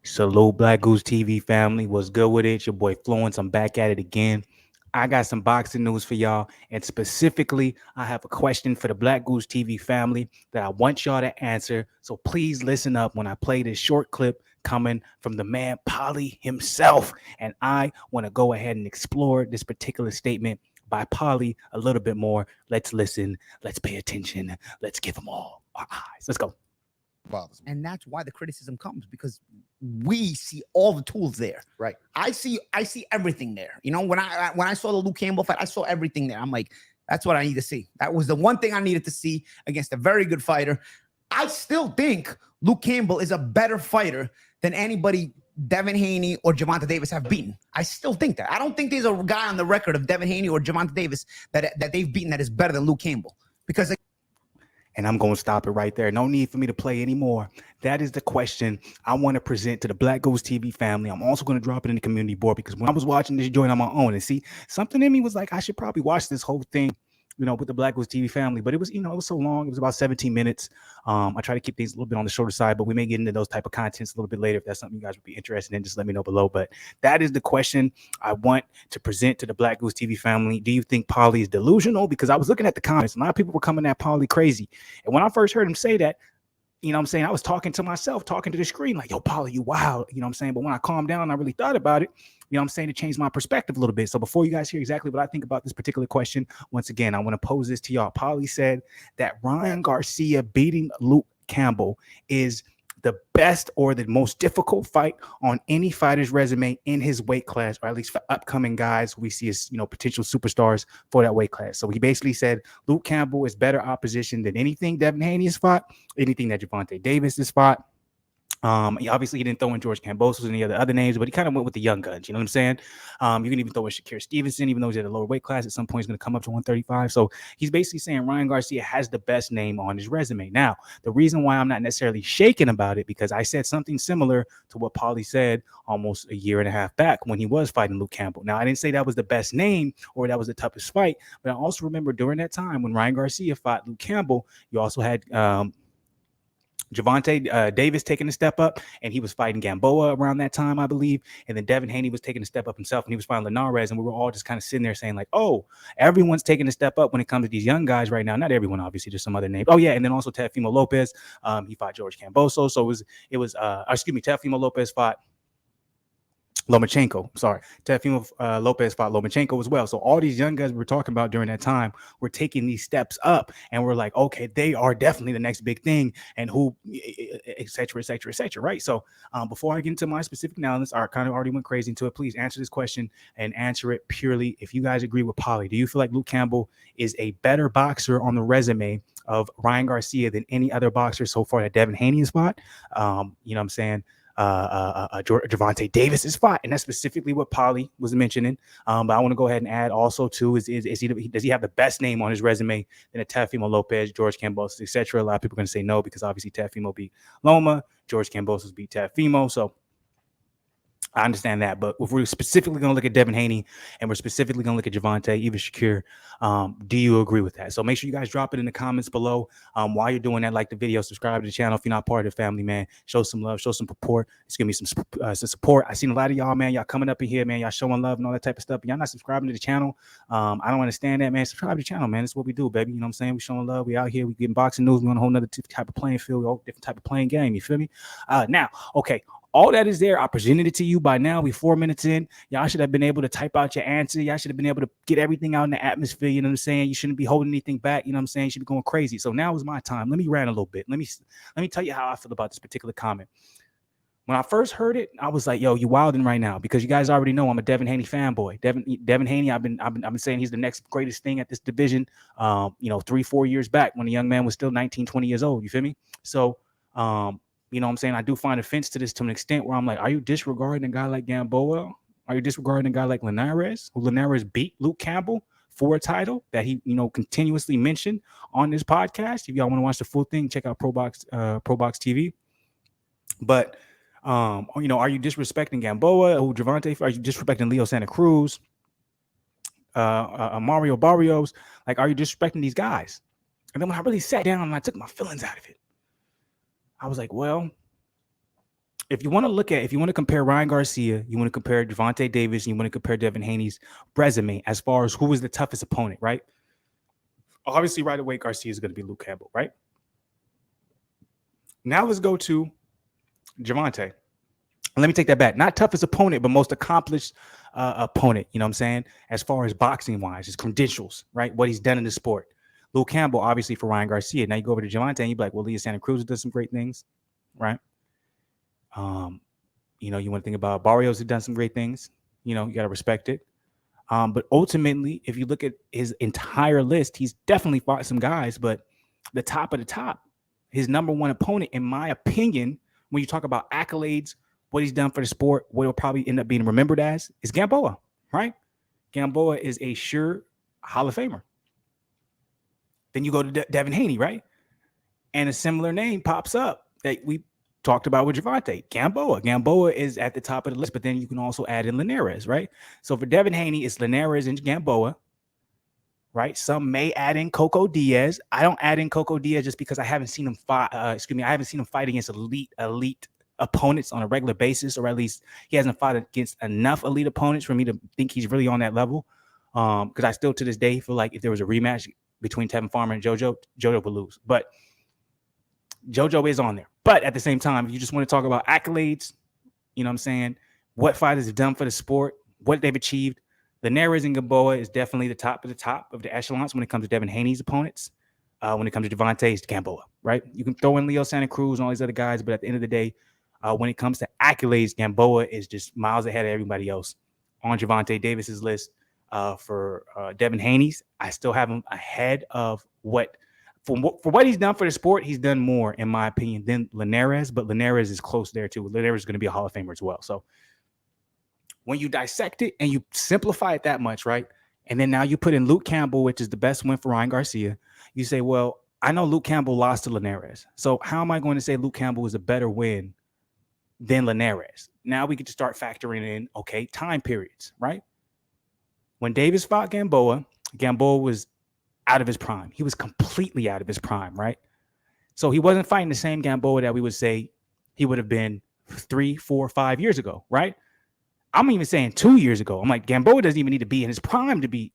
Salute Black Goose TV family. What's good with it? Your boy Fluence. I'm back at it again. I got some boxing news for y'all. And specifically, I have a question for the Black Goose TV family that I want y'all to answer. So please listen up when I play this short clip coming from the man Paulie himself. And I want to go ahead and explore this particular statement by Paulie a little bit more. Let's listen. Let's pay attention. Let's give them all our eyes. Let's go. And that's why the criticism comes, because we see all the tools there. Right. I see everything there. You know, when I saw the Luke Campbell fight, I saw everything there. I'm like, that's what I need to see. That was the one thing I needed to see against a very good fighter. I still think Luke Campbell is a better fighter than anybody Devin Haney or Gervonta Davis have beaten. I still think that. I don't think there's a guy on the record of Devin Haney or Gervonta Davis that they've beaten that is better than Luke Campbell. Because and I'm going to stop it right there. No need for me to play anymore. That is the question I want to present to the Black Ghost TV family. I'm also going to drop it in the community board, because when I was watching this joint on my own, and see, something in me was like, I should probably watch this whole thing, you know, with the Black Ghost TV family. But it was, you know, it was so long. It was about 17 minutes. I try to keep things a little bit on the shorter side, but we may get into those type of contents a little bit later. If that's something you guys would be interested in, just let me know below. But that is the question I want to present to the Black Goose TV family. Do you think Paulie is delusional? Because I was looking at the comments. A lot of people were coming at Paulie crazy. And when I first heard him say that, you know what I'm saying, I was talking to myself, talking to the screen, like, yo, Paulie, you wild. You know what I'm saying? But when I calmed down and I really thought about it, you know what I'm saying, it changed my perspective a little bit. So before you guys hear exactly what I think about this particular question, once again, I want to pose this to y'all. Paulie said that Ryan Garcia beating Luke Campbell is the best or the most difficult fight on any fighter's resume in his weight class, or at least for upcoming guys we see as, you know, potential superstars for that weight class. So he basically said Luke Campbell is better opposition than anything Devin Haney has fought, anything that Gervonta Davis has fought. He didn't throw in George Kambosos and any other names, but he kind of went with the young guns. You know what I'm saying? You can even throw in Shakir Stevenson, even though he's at a lower weight class. At some point, he's going to come up to 135. So he's basically saying Ryan Garcia has the best name on his resume. Now, the reason why I'm not necessarily shaken about it, because I said something similar to what Paulie said almost a year and a half back when he was fighting Luke Campbell. Now, I didn't say that was the best name or that was the toughest fight, but I also remember during that time when Ryan Garcia fought Luke Campbell, you also had Gervonta Davis taking a step up, and he was fighting Gamboa around that time, I believe. And then Devin Haney was taking a step up himself, and he was fighting Linares. And we were all just kind of sitting there saying, like, oh, everyone's taking a step up when it comes to these young guys right now. Not everyone, obviously, there's some other names. Oh, yeah. And then also Teofimo Lopez. He fought George Kambosos. So Teofimo Lopez fought Lomachenko. Sorry, Teofimo Lopez fought Lomachenko as well. So all these young guys we were talking about during that time were taking these steps up, and we're like, okay, they are definitely the next big thing, and who, et cetera, et cetera, et cetera, right? So before I get into my specific analysis, I kind of already went crazy into it. Please answer this question and answer it purely if you guys agree with Paulie. Do you feel like Luke Campbell is a better boxer on the resume of Ryan Garcia than any other boxer so far that Devin Haney has fought? You know what I'm saying? Gervonta Davis's fight, and that's specifically what Paulie was mentioning. But I want to go ahead and add also too does he have the best name on his resume than a Teofimo Lopez, George Kambosos, etc.? A lot of people are going to say no, because obviously Teofimo beat Loma, George Kambosos beat Teofimo, so I understand that. But if we're specifically going to look at Devin Haney and we're specifically going to look at Gervonta, even Shakir, do you agree with that? So make sure you guys drop it in the comments below. While you're doing that, like the video, subscribe to the channel if you're not part of the family, man. Show some love, show some support. It's gonna be some support. I seen a lot of y'all, man. Y'all coming up in here, man. Y'all showing love and all that type of stuff. But y'all not subscribing to the channel. I don't understand that, man. Subscribe to the channel, man. That's what we do, baby. You know what I'm saying? We showing love. We out here. We getting boxing news. We on a whole nother type of playing field, a different type of playing game. You feel me? Now, okay. All that is there. I presented it to you by now. We 4 minutes in. Y'all should have been able to type out your answer. Y'all should have been able to get everything out in the atmosphere. You know what I'm saying? You shouldn't be holding anything back. You know what I'm saying? You should be going crazy. So now is my time. Let me rant a little bit. Let me tell you how I feel about this particular comment. When I first heard it, I was like, yo, you wilding right now, because you guys already know I'm a Devin Haney fanboy. Devin Haney, I've been saying he's the next greatest thing at this division. 3-4 years back when the young man was still 19, 20 years old. You feel me? So you know what I'm saying? I do find offense to this to an extent where I'm like, are you disregarding a guy like Gamboa? Are you disregarding a guy like Linares, who Linares beat Luke Campbell for a title that he, continuously mentioned on this podcast? If y'all want to watch the full thing, check out ProBox TV. But, are you disrespecting Gamboa, who Gervonta? Are you disrespecting Leo Santa Cruz, Mario Barrios? Like, are you disrespecting these guys? And then when I really sat down and I took my feelings out of it, I was like, well, if you want to compare Ryan Garcia, you want to compare Gervonta Davis, and you want to compare Devin Haney's resume as far as who was the toughest opponent, right? Obviously, right away, Garcia is going to be Luke Campbell, right? Now let's go to Gervonta. Let me take that back. Not toughest opponent, but most accomplished opponent. You know what I'm saying? As far as boxing wise, his credentials, right? What he's done in the sport. Luke Campbell, obviously, for Ryan Garcia. Now you go over to Gervonta and you're like, well, Leah Santa Cruz does some great things, right? You want to think about Barrios who done some great things. You got to respect it. But ultimately, if you look at his entire list, he's definitely fought some guys, but the top of the top, his number one opponent, in my opinion, when you talk about accolades, what he's done for the sport, what he'll probably end up being remembered as, is Gamboa, right? Gamboa is a sure Hall of Famer. Then you go to Devin Haney, right? And a similar name pops up that we talked about with Gervonta, Gamboa. Gamboa is at the top of the list, but then you can also add in Linares, right? So for Devin Haney, it's Linares and Gamboa, right? Some may add in Coco Diaz. I don't add in Coco Diaz just because I haven't seen him fight. I haven't seen him fight against elite opponents on a regular basis, or at least he hasn't fought against enough elite opponents for me to think he's really on that level. Because I still to this day feel like if there was a rematch between Tevin Farmer and JoJo would lose. But JoJo is on there. But at the same time, if you just want to talk about accolades, you know what I'm saying, what fighters have done for the sport, what they've achieved, Linares and Gamboa is definitely the top of the echelons when it comes to Devin Haney's opponents. When it comes to Gervonta, it's Gamboa, right? You can throw in Leo Santa Cruz and all these other guys, but at the end of the day, when it comes to accolades, Gamboa is just miles ahead of everybody else. On Gervonta Davis's list for Devin Haney's, I still have him ahead of what he's done for the sport. He's done more, in my opinion, than Linares, but Linares is close there too. Linares is going to be a Hall of Famer as well. So when you dissect it and you simplify it that much, right? And then now you put in Luke Campbell, which is the best win for Ryan Garcia. You say, well, I know Luke Campbell lost to Linares. So how am I going to say Luke Campbell is a better win than Linares? Now we get to start factoring in, okay, time periods, right? When Davis fought Gamboa, Gamboa was out of his prime. He was completely out of his prime, right? So he wasn't fighting the same Gamboa that we would say he would have been 3, 4, 5 years ago, right? I'm even saying 2 years ago. I'm like, Gamboa doesn't even need to be in his prime to be,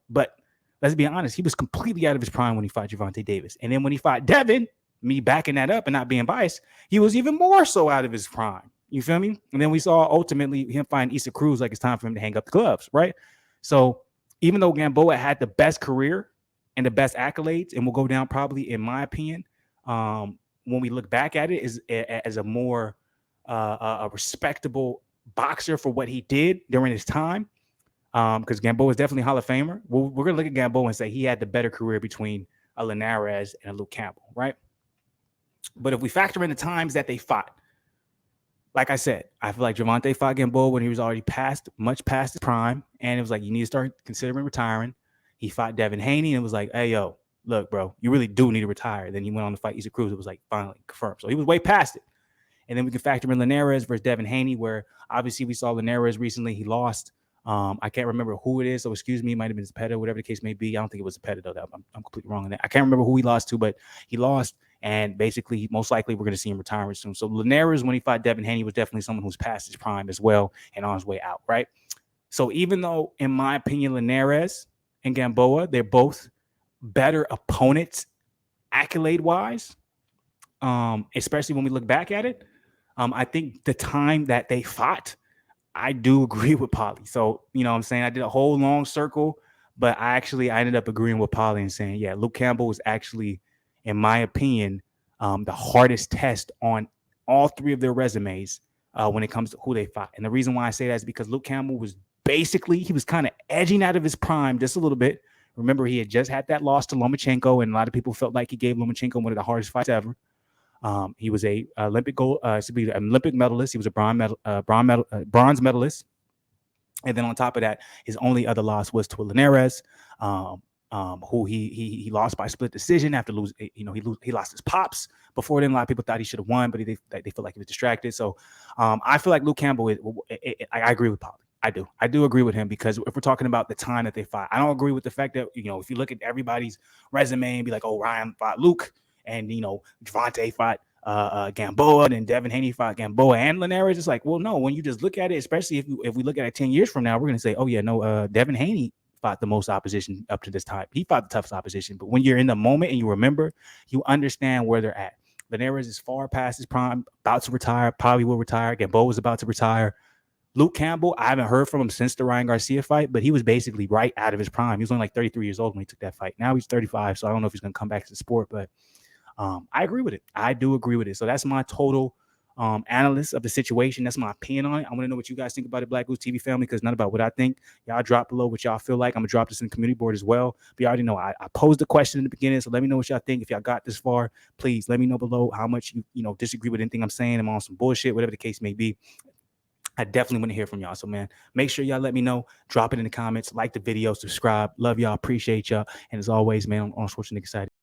but let's be honest, he was completely out of his prime when he fought Gervonta Davis. And then when he fought Devin, me backing that up and not being biased, he was even more so out of his prime. You feel me? And then we saw ultimately him find Issa Cruz like it's time for him to hang up the gloves, right? So even though Gamboa had the best career and the best accolades, and will go down probably, in my opinion, when we look back at it, as a more a respectable boxer for what he did during his time, because Gamboa is definitely a Hall of Famer. We're going to look at Gamboa and say he had the better career between a Linares and a Luke Campbell, right? But if we factor in the times that they fought, like I said, I feel like Gervonta fought Gamboa when he was already much past his prime, and it was like, you need to start considering retiring. He fought Devin Haney and it was like, hey, yo, look, bro, you really do need to retire. Then he went on to fight Issa Cruz. It was like finally confirmed. So he was way past it. And then we can factor in Linares versus Devin Haney, where obviously we saw Linares recently. He lost. I can't remember who it is. So excuse me, it might have been Zepeda, whatever the case may be. I don't think it was Zepeda, though. I'm completely wrong on that. I can't remember who he lost to, but he lost. And basically, most likely, we're going to see him retire soon. So Linares, when he fought Devin Haney, was definitely someone who's past his prime as well and on his way out, right? So even though, in my opinion, Linares and Gamboa, they're both better opponents accolade-wise, especially when we look back at it, I think the time that they fought, I do agree with Paulie. So, you know what I'm saying? I did a whole long circle, but I ended up agreeing with Paulie and saying, yeah, Luke Campbell was actually, in my opinion, the hardest test on all three of their resumes when it comes to who they fought. And the reason why I say that is because Luke Campbell was he was kind of edging out of his prime just a little bit. Remember, he had just had that loss to Lomachenko, and a lot of people felt like he gave Lomachenko one of the hardest fights ever. He was a Olympic medalist. He was a bronze medalist. And then on top of that, his only other loss was to Linares, who he lost by split decision after losing. He lost his pops before then. A lot of people thought he should have won, but they felt like he was distracted. So I feel like Luke Campbell I agree with Paulie. I do agree with him, because if we're talking about the time that they fought, I don't agree with the fact that, if you look at everybody's resume and be like, oh, Ryan fought Luke and, Gervonta fought Gamboa, and Devin Haney fought Gamboa and Linares. It's like, well, no, when you just look at it, especially if we look at it 10 years from now, we're gonna say, oh yeah, no, Devin Haney fought the most opposition up to this time. He fought the toughest opposition. But when you're in the moment and you remember, you understand where they're at. Linares is far past his prime, about to retire, probably will retire. Gamboa is about to retire. Luke Campbell, I haven't heard from him since the Ryan Garcia fight, but he was basically right out of his prime. He was only like 33 years old when he took that fight. Now he's 35, so I don't know if he's going to come back to the sport, but I agree with it. I do agree with it. So that's my total analyst of the situation. That's my opinion on it. I want to know what you guys think about it, Black Goose TV family, because not about what I think. Y'all drop below what y'all feel like. I'm going to drop this in the community board as well. But you already know I posed the question in the beginning, so let me know what y'all think. If y'all got this far, please let me know below how much you disagree with anything I'm saying. I'm on some bullshit, whatever the case may be. I definitely want to hear from y'all. So, man, make sure y'all let me know. Drop it in the comments. Like the video. Subscribe. Love y'all. Appreciate y'all. And as always, man, I'm on Schwarzenegger side.